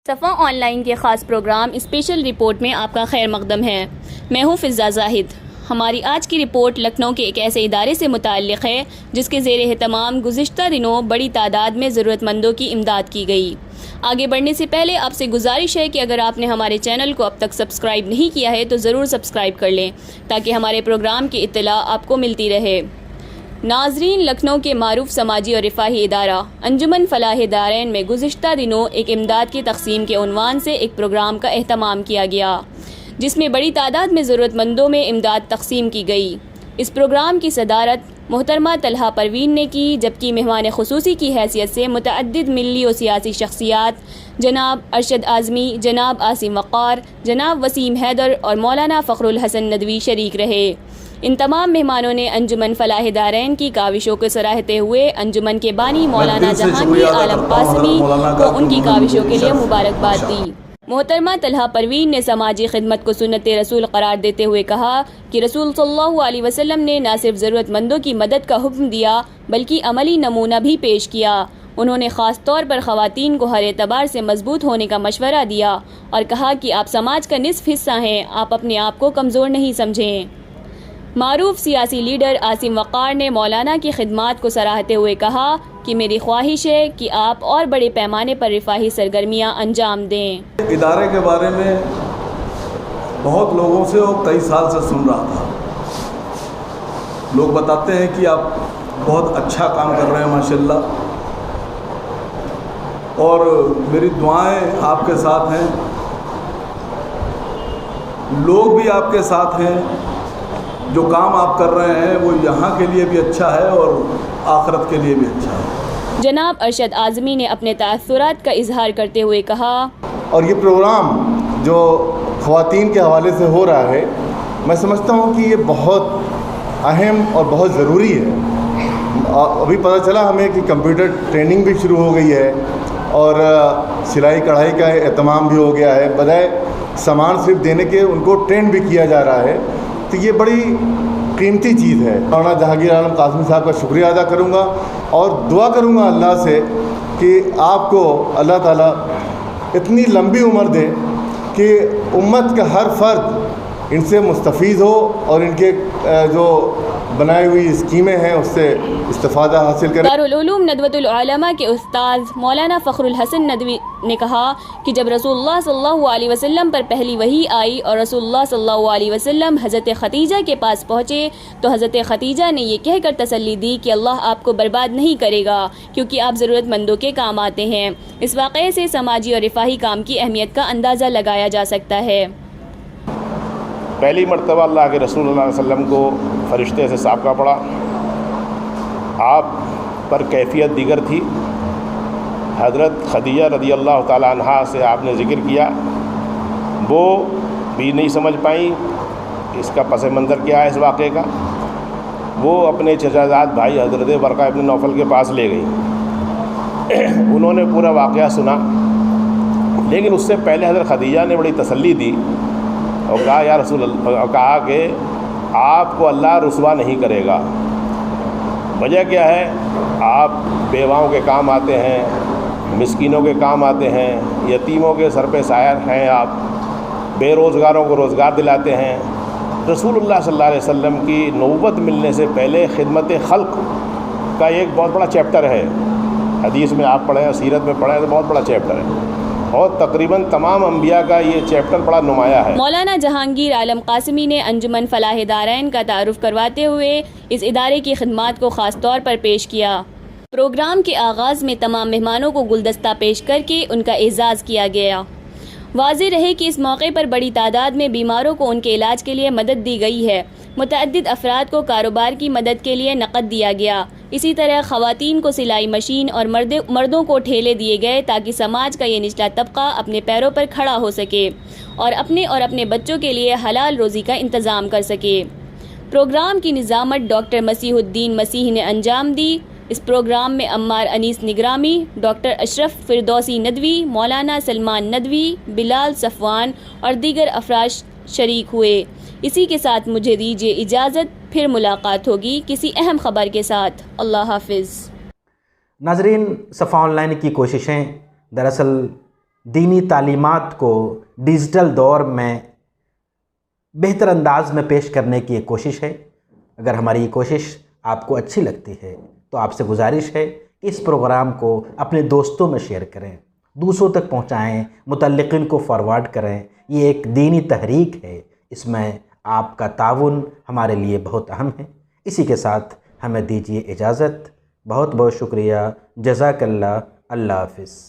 صفا on line کے خاص پروگرام اسپیشل رپورٹ میں آپ کا خیر مقدم ہے۔ میں ہوں فضا زاہد۔ ہماری آج کی رپورٹ لکھنؤ کے ایک ایسے ادارے سے متعلق ہے جس کے زیر اہتمام گزشتہ دنوں بڑی تعداد میں ضرورت مندوں کی امداد کی گئی۔ آگے بڑھنے سے پہلے آپ سے گزارش ہے کہ اگر آپ نے ہمارے چینل کو اب تک سبسکرائب نہیں کیا ہے تو ضرور سبسکرائب کر لیں تاکہ ہمارے پروگرام کی اطلاع آپ کو ملتی رہے۔ ناظرین، لکھنؤ کے معروف سماجی اور رفاہی ادارہ انجمن فلاح دارین میں گزشتہ دنوں ایک امداد کی تقسیم کے عنوان سے ایک پروگرام کا اہتمام کیا گیا جس میں بڑی تعداد میں ضرورت مندوں میں امداد تقسیم کی گئی۔ اس پروگرام کی صدارت محترمہ طلحہ پروین نے کی، جبکہ مہمان خصوصی کی حیثیت سے متعدد ملی و سیاسی شخصیات جناب ارشد اعظمی، جناب عاصم وقار، جناب وسیم حیدر اور مولانا فخر الحسن ندوی شریک رہے۔ ان تمام مہمانوں نے انجمن فلاح دارین کی کاوشوں کو سراہتے ہوئے انجمن کے بانی مولانا جہانگیر عالم قاسمی کو ان کی کاوشوں کے لیے مبارکباد دی۔ محترمہ طلحہ پروین نے سماجی خدمت کو سنت رسول قرار دیتے ہوئے کہا کہ رسول صلی اللہ علیہ وسلم نے نہ صرف ضرورت مندوں کی مدد کا حکم دیا بلکہ عملی نمونہ بھی پیش کیا۔ انہوں نے خاص طور پر خواتین کو ہر اعتبار سے مضبوط ہونے کا مشورہ دیا اور کہا کہ آپ سماج کا نصف حصہ ہیں، آپ اپنے آپ کو کمزور نہیں سمجھیں۔ معروف سیاسی لیڈر عاصم وقار نے مولانا کی خدمات کو سراہتے ہوئے کہا کہ میری خواہش ہے کہ آپ اور بڑے پیمانے پر رفاہی سرگرمیاں انجام دیں۔ ادارے کے بارے میں بہت لوگوں سے اور کئی سال سے سن رہا تھا۔ لوگ بتاتے ہیں کہ آپ بہت اچھا کام کر رہے ہیں ماشاءاللہ، اور میری دعائیں آپ کے ساتھ ہیں، لوگ بھی آپ کے ساتھ ہیں۔ جو کام آپ کر رہے ہیں وہ یہاں کے لیے بھی اچھا ہے اور آخرت کے لیے بھی اچھا ہے۔ جناب ارشد اعظمی نے اپنے تاثرات کا اظہار کرتے ہوئے کہا، اور یہ پروگرام جو خواتین کے حوالے سے ہو رہا ہے، میں سمجھتا ہوں کہ یہ بہت اہم اور بہت ضروری ہے۔ ابھی پتہ چلا ہمیں کہ کمپیوٹر ٹریننگ بھی شروع ہو گئی ہے اور سلائی کڑھائی کا اہتمام بھی ہو گیا ہے، بجائے سامان صرف دینے کے ان کو ٹرین بھی کیا جا رہا ہے، تو یہ بڑی قیمتی چیز ہے۔ مولانا جہانگیر عالم قاسمی صاحب کا شکریہ ادا کروں گا اور دعا کروں گا اللہ سے کہ آپ کو اللہ تعالیٰ اتنی لمبی عمر دے کہ امت کا ہر فرد ان سے مستفید ہو اور ان کے جو بنائی ہوئی اسکیمیں ہیں اس سے استفادہ حاصل کریں۔ دارالعلوم ندوۃ العلماء کے استاذ مولانا فخر الحسن ندوی نے کہا کہ جب رسول اللہ صلی اللہ علیہ وسلم پر پہلی وحی آئی اور رسول اللہ صلی اللہ علیہ وسلم حضرت خدیجہ کے پاس پہنچے تو حضرت خدیجہ نے یہ کہہ کر تسلی دی کہ اللہ آپ کو برباد نہیں کرے گا کیونکہ آپ ضرورت مندوں کے کام آتے ہیں۔ اس واقعے سے سماجی اور رفاہی کام کی اہمیت کا اندازہ لگایا جا سکتا ہے۔ پہلی مرتبہ اللہ کے رسول اللہ علیہ وسلم کو فرشتے سے سابقہ پڑا، آپ پر کیفیت دیگر تھی۔ حضرت خدیجہ رضی اللہ تعالیٰ عنہا سے آپ نے ذکر کیا، وہ بھی نہیں سمجھ پائیں اس کا پس منظر کیا ہے اس واقعے کا۔ وہ اپنے چچا زاد بھائی حضرت ورقہ ابن نوفل کے پاس لے گئی۔ انہوں نے پورا واقعہ سنا، لیکن اس سے پہلے حضرت خدیجہ نے بڑی تسلی دی اور کہا یا رسول اللہ، کہا کہ آپ کو اللہ رسوا نہیں کرے گا۔ وجہ کیا ہے؟ آپ بیواؤں کے کام آتے ہیں، مسکینوں کے کام آتے ہیں، یتیموں کے سر پہ سایہ ہیں، آپ بے روزگاروں کو روزگار دلاتے ہیں۔ رسول اللہ صلی اللہ علیہ وسلم کی نبوت ملنے سے پہلے خدمت خلق کا ایک بہت بڑا چیپٹر ہے، حدیث میں آپ پڑھیں، سیرت میں پڑھیں تو بہت بڑا چیپٹر ہے، اور تقریباً تمام انبیاء کا یہ چیپٹر بڑا نمایاں ہے۔ مولانا جہانگیر عالم قاسمی نے انجمن فلاح دارین کا تعارف کرواتے ہوئے اس ادارے کی خدمات کو خاص طور پر پیش کیا۔ پروگرام کے آغاز میں تمام مہمانوں کو گلدستہ پیش کر کے ان کا اعزاز کیا گیا۔ واضح رہے کہ اس موقع پر بڑی تعداد میں بیماروں کو ان کے علاج کے لیے مدد دی گئی ہے۔ متعدد افراد کو کاروبار کی مدد کے لیے نقد دیا گیا۔ اسی طرح خواتین کو سلائی مشین اور مردوں کو ٹھیلے دیے گئے تاکہ سماج کا یہ نچلا طبقہ اپنے پیروں پر کھڑا ہو سکے اور اپنے بچوں کے لیے حلال روزی کا انتظام کر سکے۔ پروگرام کی نظامت ڈاکٹر مسیح الدین مسیح نے انجام دی۔ اس پروگرام میں عمار انیس نگرامی، ڈاکٹر اشرف فردوسی ندوی، مولانا سلمان ندوی، بلال صفوان اور دیگر افراد شریک ہوئے۔ اسی کے ساتھ مجھے دیجیے اجازت، پھر ملاقات ہوگی کسی اہم خبر کے ساتھ۔ اللہ حافظ۔ ناظرین، صفا آن لائن کی کوششیں دراصل دینی تعلیمات کو ڈیجیٹل دور میں بہتر انداز میں پیش کرنے کی ایک کوشش ہے۔ اگر ہماری یہ کوشش آپ کو اچھی لگتی ہے تو آپ سے گزارش ہے کہ اس پروگرام کو اپنے دوستوں میں شیئر کریں، دوسروں تک پہنچائیں، متعلقین کو فارورڈ کریں۔ یہ ایک دینی تحریک ہے، اس میں آپ کا تعاون ہمارے لیے بہت اہم ہے۔ اسی کے ساتھ ہمیں دیجیے اجازت۔ بہت بہت شکریہ۔ جزاک اللہ۔ اللہ حافظ۔